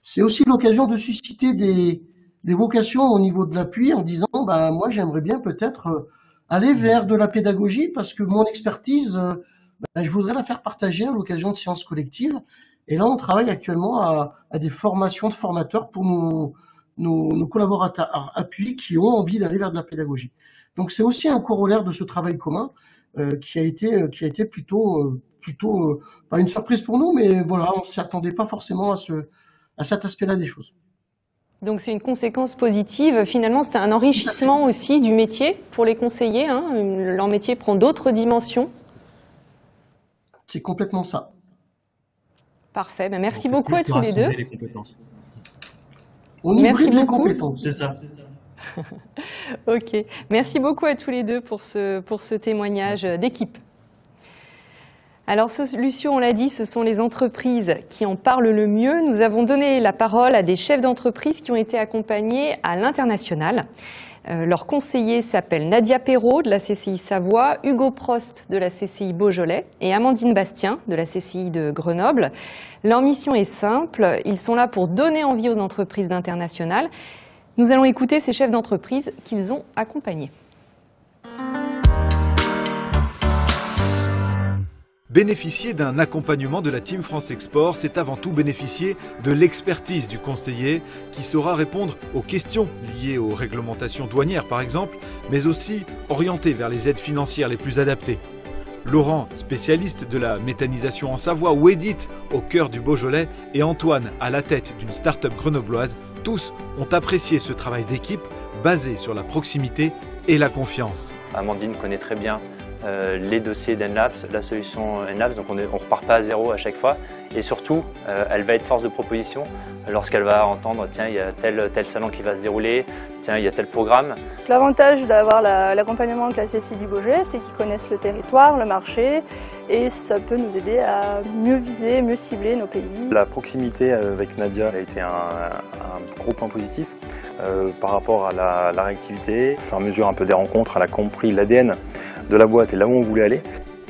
C'est aussi l'occasion de susciter des vocations au niveau de l'appui en disant moi j'aimerais bien peut-être aller vers de la pédagogie parce que mon expertise, je voudrais la faire partager à l'occasion de séances collectives. Et là on travaille actuellement à des formations de formateurs pour nos collaborateurs appui qui ont envie d'aller vers de la pédagogie. Donc c'est aussi un corollaire de ce travail commun qui a été plutôt pas une surprise pour nous, mais voilà, on s'y attendait pas forcément à cet aspect-là des choses. Donc c'est une conséquence positive. Finalement, c'est un enrichissement aussi du métier pour les conseillers. Leur métier prend d'autres dimensions. C'est complètement ça. Parfait. Merci beaucoup à tous les deux. Les compétences. On hybride les compétences. C'est ça. Ok. Merci beaucoup à tous les deux pour ce témoignage d'équipe. Alors Solutio, on l'a dit, ce sont les entreprises qui en parlent le mieux. Nous avons donné la parole à des chefs d'entreprise qui ont été accompagnés à l'international. Leurs conseillers s'appellent Nadia Perrault de la CCI Savoie, Hugo Prost de la CCI Beaujolais et Amandine Bastien de la CCI de Grenoble. Leur mission est simple, ils sont là pour donner envie aux entreprises d'international. Nous allons écouter ces chefs d'entreprise qu'ils ont accompagnés. Bénéficier d'un accompagnement de la Team France Export, c'est avant tout bénéficier de l'expertise du conseiller qui saura répondre aux questions liées aux réglementations douanières par exemple, mais aussi orienter vers les aides financières les plus adaptées. Laurent, spécialiste de la méthanisation en Savoie, ou Edith, au cœur du Beaujolais, et Antoine, à la tête d'une start-up grenobloise, tous ont apprécié ce travail d'équipe basé sur la proximité et la confiance. Amandine connaît très bien les dossiers d'Enlabs, la solution Enlabs, donc on ne repart pas à zéro à chaque fois. Et surtout, elle va être force de proposition lorsqu'elle va entendre tiens, il y a tel salon qui va se dérouler, tiens, il y a tel programme. L'avantage d'avoir l'accompagnement avec la CCI du Beaujolais, c'est qu'ils connaissent le territoire, le marché, et ça peut nous aider à mieux viser, mieux cibler nos pays. La proximité avec Nadia a été un gros point positif par rapport à la réactivité. Au fur et à mesure un peu des rencontres, elle a compris l'ADN de la boîte et là où on voulait aller.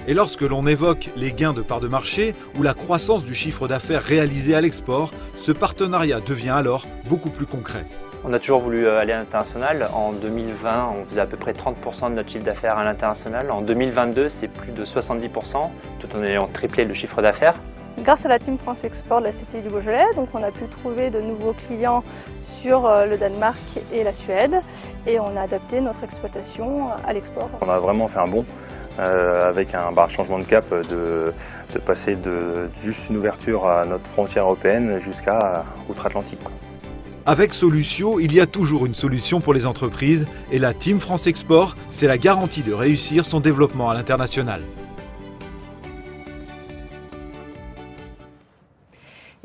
Et lorsque l'on évoque les gains de part de marché ou la croissance du chiffre d'affaires réalisé à l'export, ce partenariat devient alors beaucoup plus concret. On a toujours voulu aller à l'international. En 2020, on faisait à peu près 30% de notre chiffre d'affaires à l'international. En 2022, c'est plus de 70%, tout en ayant triplé le chiffre d'affaires. Grâce à la Team France Export de la CCI du Beaujolais, donc on a pu trouver de nouveaux clients sur le Danemark et la Suède et on a adapté notre exploitation à l'export. On a vraiment fait un bond avec un changement de cap de passer de juste une ouverture à notre frontière européenne jusqu'à outre-Atlantique. Avec Solucio, il y a toujours une solution pour les entreprises et la Team France Export, c'est la garantie de réussir son développement à l'international.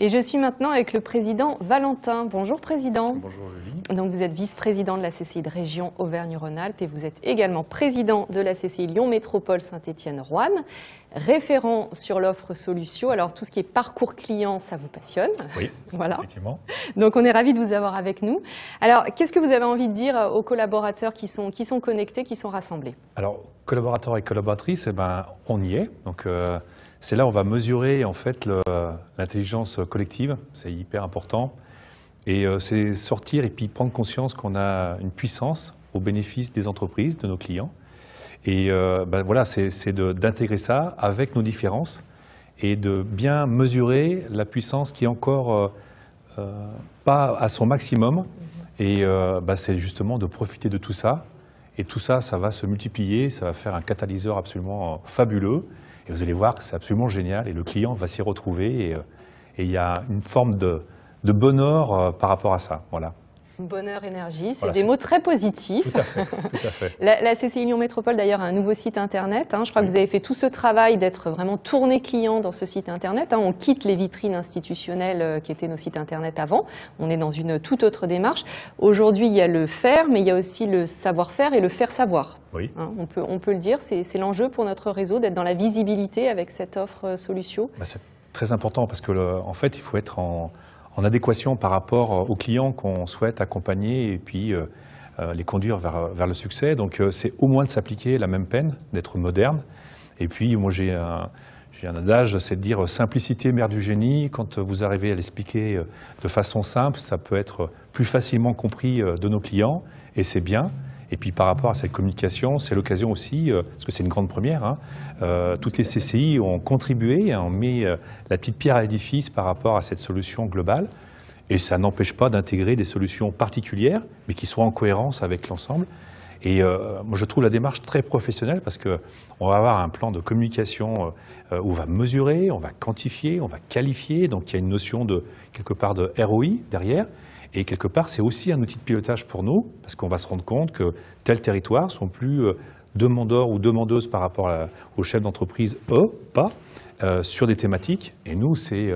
Et je suis maintenant avec le président Valentin. Bonjour président. Bonjour Julie. Donc vous êtes vice-président de la CCI de région Auvergne-Rhône-Alpes et vous êtes également président de la CCI Lyon Métropole Saint-Étienne-Roanne, référent sur l'offre Solucio. Alors tout ce qui est parcours client, ça vous passionne. Oui, voilà. Effectivement. Donc on est ravis de vous avoir avec nous. Alors qu'est-ce que vous avez envie de dire aux collaborateurs qui sont connectés, qui sont rassemblés? Alors collaborateurs et collaboratrices, eh ben, on y est. Donc c'est là où on va mesurer en fait l'intelligence collective, c'est hyper important. Et c'est sortir et puis prendre conscience qu'on a une puissance au bénéfice des entreprises, de nos clients. Et voilà, c'est d'intégrer ça avec nos différences et de bien mesurer la puissance qui est encore pas à son maximum. Et c'est justement de profiter de tout ça. Et tout ça, ça va se multiplier, ça va faire un catalyseur absolument fabuleux. Et vous allez voir que c'est absolument génial et le client va s'y retrouver et il y a une forme de bonheur par rapport à ça. Voilà. Bonheur, énergie, c'est Voilà, des mots très positifs. Tout à fait. Tout à fait. La CCI Lyon Métropole d'ailleurs a un nouveau site internet. Je crois que vous avez fait tout ce travail d'être vraiment tourné client dans ce site internet. On quitte les vitrines institutionnelles qui étaient nos sites internet avant. On est dans une toute autre démarche. Aujourd'hui, il y a le faire, mais il y a aussi le savoir-faire et le faire savoir. Oui. On peut le dire, c'est l'enjeu pour notre réseau d'être dans la visibilité avec cette offre Solucio. C'est très important parce que en fait, il faut être en adéquation par rapport aux clients qu'on souhaite accompagner et puis les conduire vers le succès. Donc c'est au moins de s'appliquer la même peine, d'être moderne. Et puis moi j'ai un adage, c'est de dire simplicité mère du génie. Quand vous arrivez à l'expliquer de façon simple, ça peut être plus facilement compris de nos clients et c'est bien. Et puis par rapport à cette communication, c'est l'occasion aussi, parce que c'est une grande première, toutes les CCI ont contribué, ont mis la petite pierre à l'édifice par rapport à cette solution globale. Et ça n'empêche pas d'intégrer des solutions particulières, mais qui soient en cohérence avec l'ensemble. Et moi, je trouve la démarche très professionnelle parce qu'on va avoir un plan de communication où on va mesurer, on va quantifier, on va qualifier. Donc il y a une notion de, quelque part, de ROI derrière. Et quelque part, c'est aussi un outil de pilotage pour nous, parce qu'on va se rendre compte que tels territoires sont plus demandeurs ou demandeuses par rapport aux chefs d'entreprise, sur des thématiques. Et nous, c'est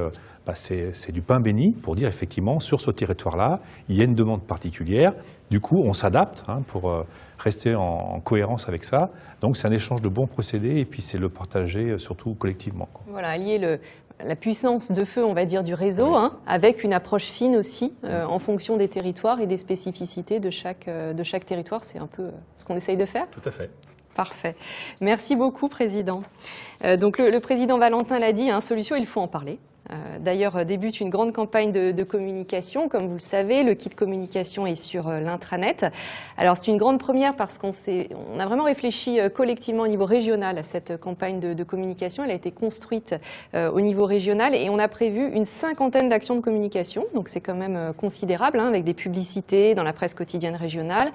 du pain béni pour dire effectivement, sur ce territoire-là, il y a une demande particulière. Du coup, on s'adapte pour rester en cohérence avec ça. Donc, c'est un échange de bons procédés et puis c'est le partager surtout collectivement. Voilà, allier la puissance de feu, on va dire, du réseau, avec une approche fine aussi, en fonction des territoires et des spécificités de chaque territoire. C'est un peu ce qu'on essaye de faire. Tout à fait. Parfait. Merci beaucoup, Président. Donc le Président Valentin l'a dit, Solucio, il faut en parler. D'ailleurs, débute une grande campagne de communication. Comme vous le savez, le kit communication est sur l'intranet. Alors, c'est une grande première parce qu'on a vraiment réfléchi collectivement au niveau régional à cette campagne de communication. Elle a été construite au niveau régional et on a prévu une 50aine d'actions de communication. Donc, c'est quand même considérable, hein, avec des publicités dans la presse quotidienne régionale,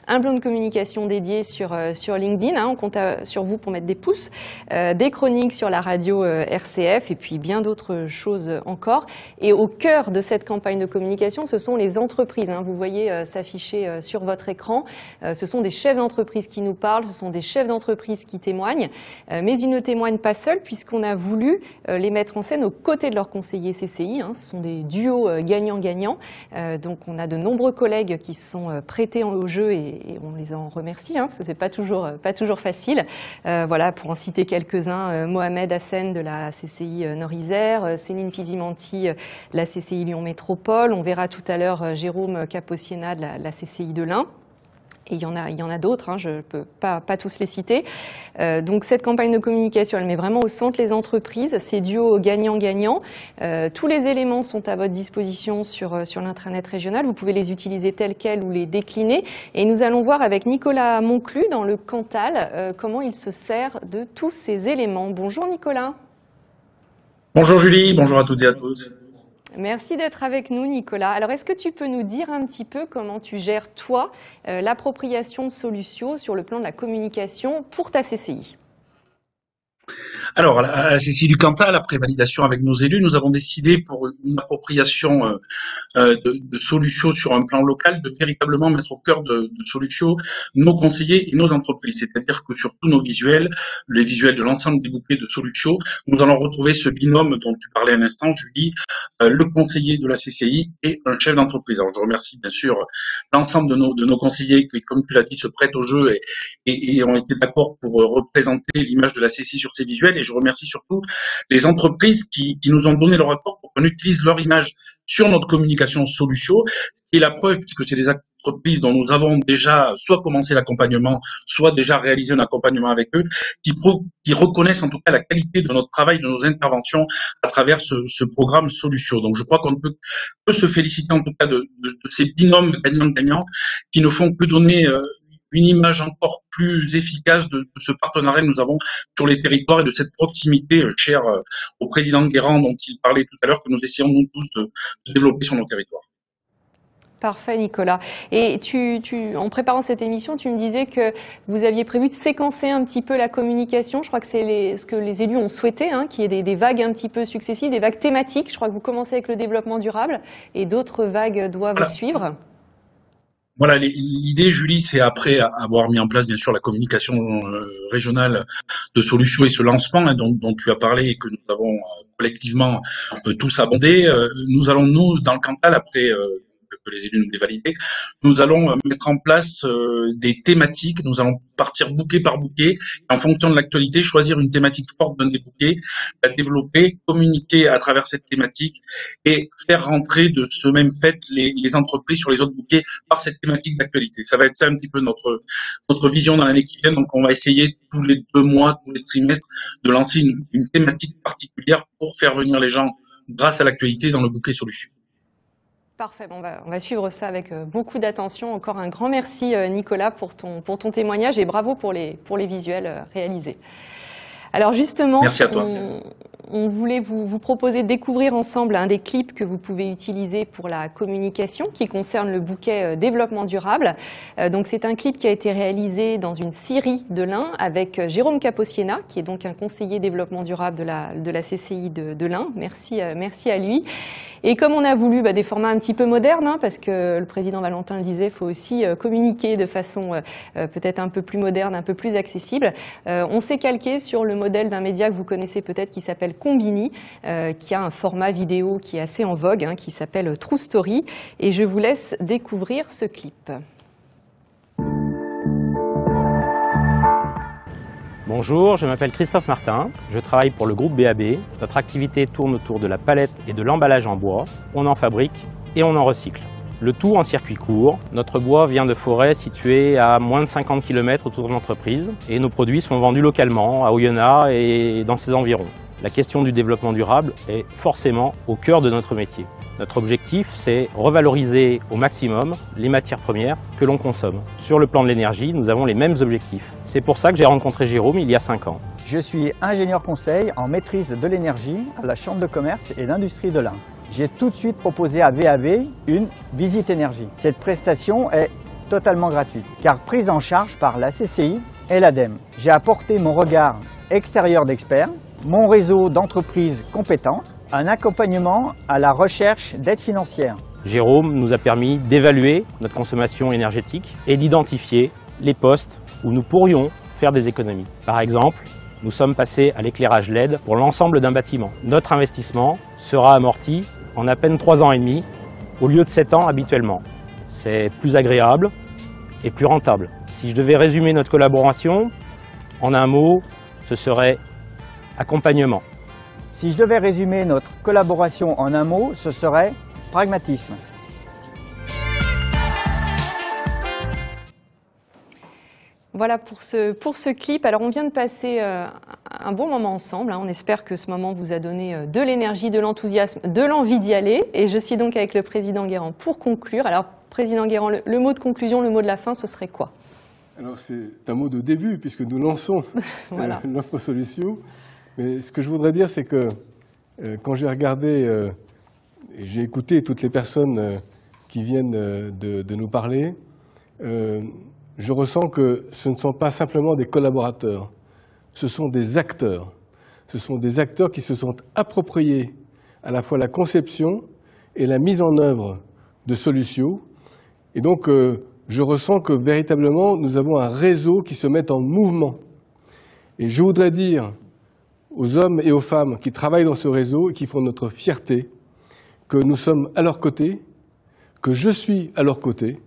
un plan de communication dédié sur LinkedIn, hein, on compte sur vous pour mettre des pouces, des chroniques sur la radio RCF et puis bien d'autres choses encore. Et au cœur de cette campagne de communication, ce sont les entreprises, hein. Vous voyez s'afficher sur votre écran. Ce sont des chefs d'entreprise qui nous parlent, ce sont des chefs d'entreprise qui témoignent, mais ils ne témoignent pas seuls puisqu'on a voulu les mettre en scène aux côtés de leurs conseillers CCI, hein. Ce sont des duos gagnant-gagnant. Donc on a de nombreux collègues qui se sont prêtés au jeu et on les en remercie, hein, parce que c'est pas toujours facile. Voilà, pour en citer quelques-uns, Mohamed Hassen de la CCI Nord-Isère, Céline Pisimanti de la CCI Lyon Métropole, on verra tout à l'heure Jérôme Caposiena de la CCI de l'Ain. Et il y en a d'autres, hein, je ne peux pas tous les citer. Donc cette campagne de communication, elle met vraiment au centre les entreprises, ces duos gagnant-gagnant. Tous les éléments sont à votre disposition sur l'intranet régional. Vous pouvez les utiliser tels quels ou les décliner. Et nous allons voir avec Nicolas Monclus dans le Cantal comment il se sert de tous ces éléments. Bonjour Nicolas. Bonjour Julie, bonjour à toutes et à tous. Merci d'être avec nous, Nicolas. Alors, est-ce que tu peux nous dire un petit peu comment tu gères, toi, l'appropriation de Solutio sur le plan de la communication pour ta CCI ? Alors, à la CCI du Cantal, après validation avec nos élus, nous avons décidé pour une appropriation de Solutio sur un plan local de véritablement mettre au cœur de Solutio nos conseillers et nos entreprises. C'est-à-dire que sur tous nos visuels, les visuels de l'ensemble des bouquets de Solutio, nous allons retrouver ce binôme dont tu parlais un instant, Julie, le conseiller de la CCI et un chef d'entreprise. Alors, je remercie bien sûr l'ensemble de nos conseillers qui, comme tu l'as dit, se prêtent au jeu et ont été d'accord pour représenter l'image de la CCI sur ces visuels. Et je remercie surtout les entreprises qui nous ont donné leur accord pour qu'on utilise leur image sur notre communication Solutio, et la preuve, puisque c'est des entreprises dont nous avons déjà soit commencé l'accompagnement, soit déjà réalisé un accompagnement avec eux, qui reconnaissent en tout cas la qualité de notre travail, de nos interventions à travers ce programme Solutio. Donc je crois qu'on peut se féliciter en tout cas de ces binômes gagnants-gagnants qui ne font que donner une image encore plus efficace de ce partenariat que nous avons sur les territoires et de cette proximité chère au président Guérand dont il parlait tout à l'heure, que nous essayons nous tous de développer sur nos territoires. Parfait, Nicolas. Et en préparant cette émission, tu me disais que vous aviez prévu de séquencer un petit peu la communication. Je crois que c'est ce que les élus ont souhaité, hein, qu'il y ait des vagues un petit peu successives, des vagues thématiques. Je crois que vous commencez avec le développement durable et d'autres vagues doivent suivre. Voilà, l'idée, Julie, c'est après avoir mis en place, bien sûr, la communication régionale de Solutio et ce lancement dont tu as parlé et que nous avons collectivement tous abondé. Nous allons, dans le Cantal, après que les élus nous aient validé, nous allons mettre en place des thématiques. Nous allons partir bouquet par bouquet, et en fonction de l'actualité, choisir une thématique forte d'un des bouquets, la développer, communiquer à travers cette thématique et faire rentrer de ce même fait les entreprises sur les autres bouquets par cette thématique d'actualité. Ça va être ça un petit peu notre vision dans l'année qui vient. Donc on va essayer tous les 2 mois, tous les trimestres, de lancer une thématique particulière pour faire venir les gens grâce à l'actualité dans le bouquet Solutio. Parfait, bon, on va suivre ça avec beaucoup d'attention. Encore un grand merci Nicolas pour ton témoignage et bravo pour les visuels réalisés. Alors justement, merci à toi. On voulait vous proposer de découvrir ensemble un des clips que vous pouvez utiliser pour la communication qui concerne le bouquet développement durable. Donc c'est un clip qui a été réalisé dans une scierie de l'Ain avec Jérôme Caposiena, qui est donc un conseiller développement durable de la CCI de l'Ain. Merci à lui. Et comme on a voulu des formats un petit peu modernes, hein, parce que le président Valentin le disait, il faut aussi communiquer de façon peut-être un peu plus moderne, un peu plus accessible. On s'est calqué sur le modèle d'un média que vous connaissez peut-être qui s'appelle Combini, qui a un format vidéo qui est assez en vogue, hein, qui s'appelle True Story. Et je vous laisse découvrir ce clip. Bonjour, je m'appelle Christophe Martin, je travaille pour le groupe BAB. Notre activité tourne autour de la palette et de l'emballage en bois. On en fabrique et on en recycle. Le tout en circuit court. Notre bois vient de forêts situées à moins de 50 km autour de l'entreprise et nos produits sont vendus localement à Oyonnax et dans ses environs. La question du développement durable est forcément au cœur de notre métier. Notre objectif, c'est revaloriser au maximum les matières premières que l'on consomme. Sur le plan de l'énergie, nous avons les mêmes objectifs. C'est pour ça que j'ai rencontré Jérôme il y a 5 ans. Je suis ingénieur conseil en maîtrise de l'énergie à la Chambre de commerce et d'industrie de l'Ain. J'ai tout de suite proposé à VAB une visite énergie. Cette prestation est totalement gratuite car prise en charge par la CCI et l'ADEME. J'ai apporté mon regard extérieur d'expert, mon réseau d'entreprises compétentes, un accompagnement à la recherche d'aide financière. Jérôme nous a permis d'évaluer notre consommation énergétique et d'identifier les postes où nous pourrions faire des économies. Par exemple, nous sommes passés à l'éclairage LED pour l'ensemble d'un bâtiment. Notre investissement sera amorti en à peine 3 ans et demi au lieu de 7 ans habituellement. C'est plus agréable et plus rentable. Si je devais résumer notre collaboration, en un mot, ce serait accompagnement. Si je devais résumer notre collaboration en un mot, ce serait pragmatisme. Voilà pour ce clip. Alors on vient de passer un bon moment ensemble. On espère que ce moment vous a donné de l'énergie, de l'enthousiasme, de l'envie d'y aller. Et je suis donc avec le président Guérand pour conclure. Alors président Guérand, le mot de conclusion, le mot de la fin, ce serait quoi? Alors c'est un mot de début puisque nous lançons voilà. l'offre Solucio. Mais ce que je voudrais dire, c'est que quand j'ai regardé et j'ai écouté toutes les personnes qui viennent de nous parler, je ressens que ce ne sont pas simplement des collaborateurs, ce sont des acteurs. Ce sont des acteurs qui se sont appropriés à la fois la conception et la mise en œuvre de Solucio. Et donc, je ressens que véritablement, nous avons un réseau qui se met en mouvement. Et je voudrais dire aux hommes et aux femmes qui travaillent dans ce réseau et qui font notre fierté que nous sommes à leur côté, que je suis à leur côté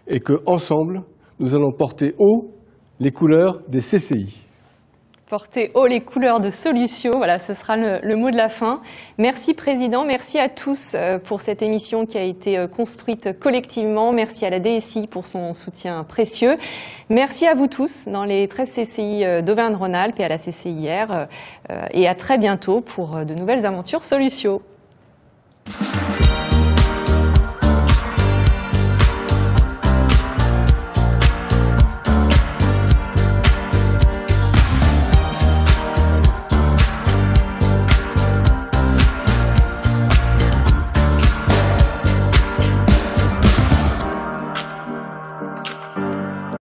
et qu'ensemble, nous allons porter haut les couleurs des CCI. Porter haut les couleurs de Solucio, voilà, ce sera le mot de la fin. Merci Président, merci à tous pour cette émission qui a été construite collectivement. Merci à la DSI pour son soutien précieux. Merci à vous tous dans les 13 CCI d'Auvergne-Rhône-Alpes et à la CCIR. Et à très bientôt pour de nouvelles aventures Solucio.